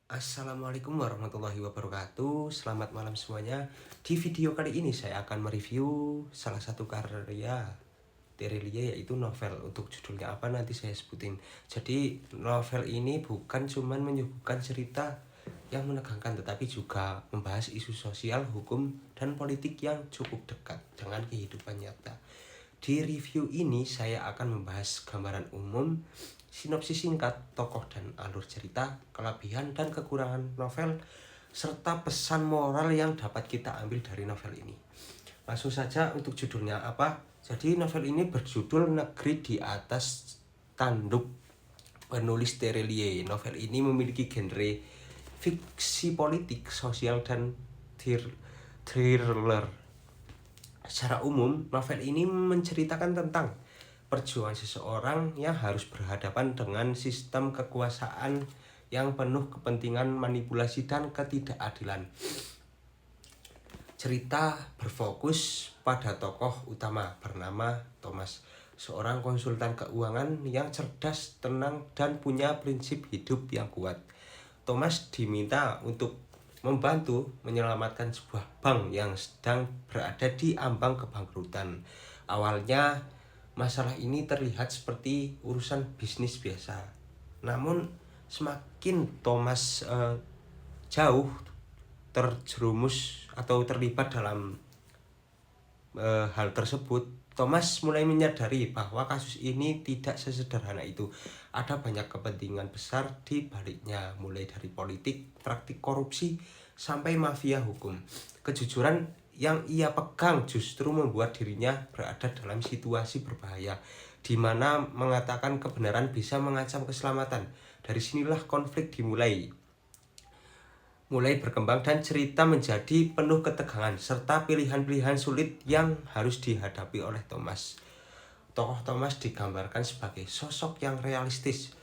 Assalamualaikum warahmatullahi wabarakatuh. Selamat malam semuanya. Di video kali ini saya akan mereview salah satu karya Terelie, yaitu novel. Untuk judulnya apa nanti saya sebutin. Jadi novel ini bukan cuman menyuguhkan cerita yang menegangkan, tetapi juga membahas isu sosial, hukum, dan politik yang cukup dekat dengan kehidupan nyata. Di review ini saya akan membahas gambaran umum, sinopsis singkat, tokoh dan alur cerita, kelebihan dan kekurangan novel, serta pesan moral yang dapat kita ambil dari novel ini. Langsung saja untuk judulnya apa? Jadi novel ini berjudul Negeri di Atas Tanduk, penulis Terelie. Novel ini memiliki genre fiksi politik, sosial, dan thriller. Secara umum, novel ini menceritakan tentang perjuangan seseorang yang harus berhadapan dengan sistem kekuasaan yang penuh kepentingan, manipulasi, dan ketidakadilan. Cerita berfokus pada tokoh utama bernama Thomas, seorang konsultan keuangan yang cerdas, tenang, dan punya prinsip hidup yang kuat. Thomas diminta untuk membantu menyelamatkan sebuah bank yang sedang berada di ambang kebangkrutan. Awalnya, masalah ini terlihat seperti urusan bisnis biasa. Namun, semakin Thomas jauh terjerumus atau terlibat dalam hal tersebut, Thomas mulai menyadari bahwa kasus ini tidak sesederhana itu. Ada banyak kepentingan besar di baliknya, mulai dari politik, praktik korupsi, sampai mafia hukum. Kejujuran yang ia pegang justru membuat dirinya berada dalam situasi berbahaya, di mana mengatakan kebenaran bisa mengancam keselamatan. Dari sinilah konflik mulai berkembang dan cerita menjadi penuh ketegangan serta pilihan-pilihan sulit yang harus dihadapi oleh Thomas. Tokoh Thomas digambarkan sebagai sosok yang realistis,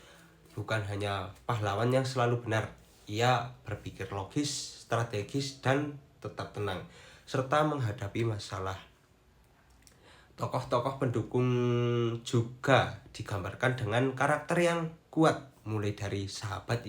bukan hanya pahlawan yang selalu benar. Ia berpikir logis, strategis, dan tetap tenang, serta menghadapi masalah. Tokoh-tokoh pendukung juga digambarkan dengan karakter yang kuat, mulai dari sahabat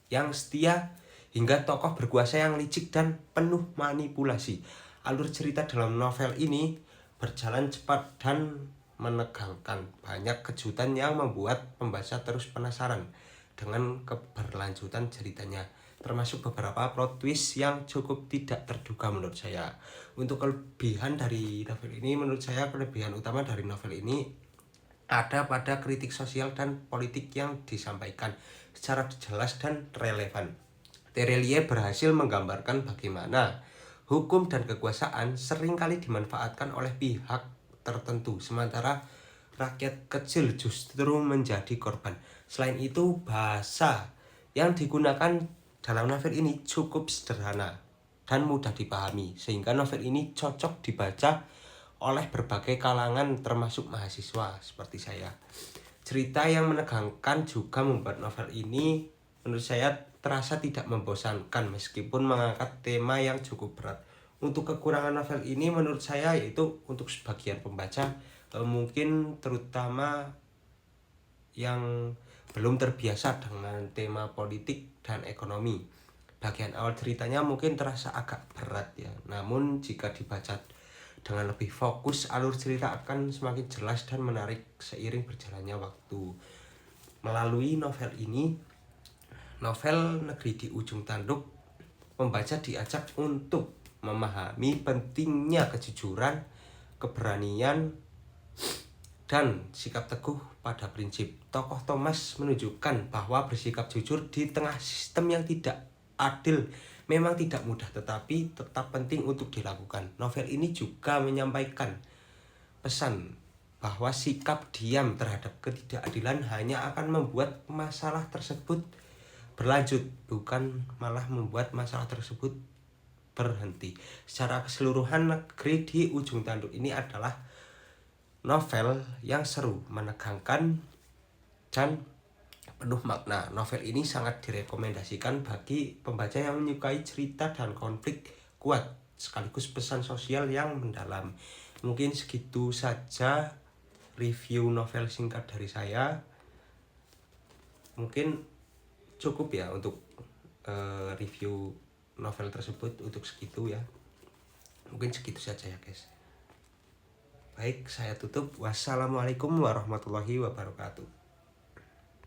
yang setia hingga tokoh berkuasa yang licik dan penuh manipulasi. Alur cerita dalam novel ini berjalan cepat dan menegangkan. Banyak kejutan yang membuat pembaca terus penasaran dengan keberlanjutan ceritanya, termasuk beberapa plot twist yang cukup tidak terduga menurut saya. Untuk kelebihan dari novel ini, menurut saya kelebihan utama dari novel ini ada pada kritik sosial dan politik yang disampaikan secara jelas dan relevan. Terelie berhasil menggambarkan bagaimana hukum dan kekuasaan seringkali dimanfaatkan oleh pihak tertentu, sementara rakyat kecil justru menjadi korban. Selain itu, bahasa yang digunakan dalam novel ini cukup sederhana dan mudah dipahami, sehingga novel ini cocok dibaca oleh berbagai kalangan termasuk mahasiswa seperti saya. Cerita yang menegangkan juga membuat novel ini menurut saya terasa tidak membosankan meskipun mengangkat tema yang cukup berat. Untuk kekurangan novel ini menurut saya yaitu untuk sebagian pembaca mungkin terutama yang belum terbiasa dengan tema politik dan ekonomi. Bagian awal ceritanya mungkin terasa agak berat ya. Namun jika dibaca dengan lebih fokus, alur cerita akan semakin jelas dan menarik seiring berjalannya waktu. Melalui novel ini, novel Negeri di Ujung Tanduk, pembaca diajak untuk memahami pentingnya kejujuran, keberanian, dan sikap teguh pada prinsip. Tokoh Thomas menunjukkan bahwa bersikap jujur di tengah sistem yang tidak adil memang tidak mudah, tetapi tetap penting untuk dilakukan. Novel ini juga menyampaikan pesan bahwa sikap diam terhadap ketidakadilan hanya akan membuat masalah tersebut berlanjut, bukan malah membuat masalah tersebut berhenti. Secara keseluruhan, Negeri di Ujung Tanduk ini adalah novel yang seru, menegangkan, dan penuh makna. Novel ini sangat direkomendasikan bagi pembaca yang menyukai cerita dan konflik kuat, sekaligus pesan sosial yang mendalam. Mungkin segitu saja review novel singkat dari saya. Mungkin cukup ya untuk review novel tersebut untuk segitu ya. Mungkin segitu saja ya guys. Baik, saya tutup. Wassalamualaikum warahmatullahi wabarakatuh.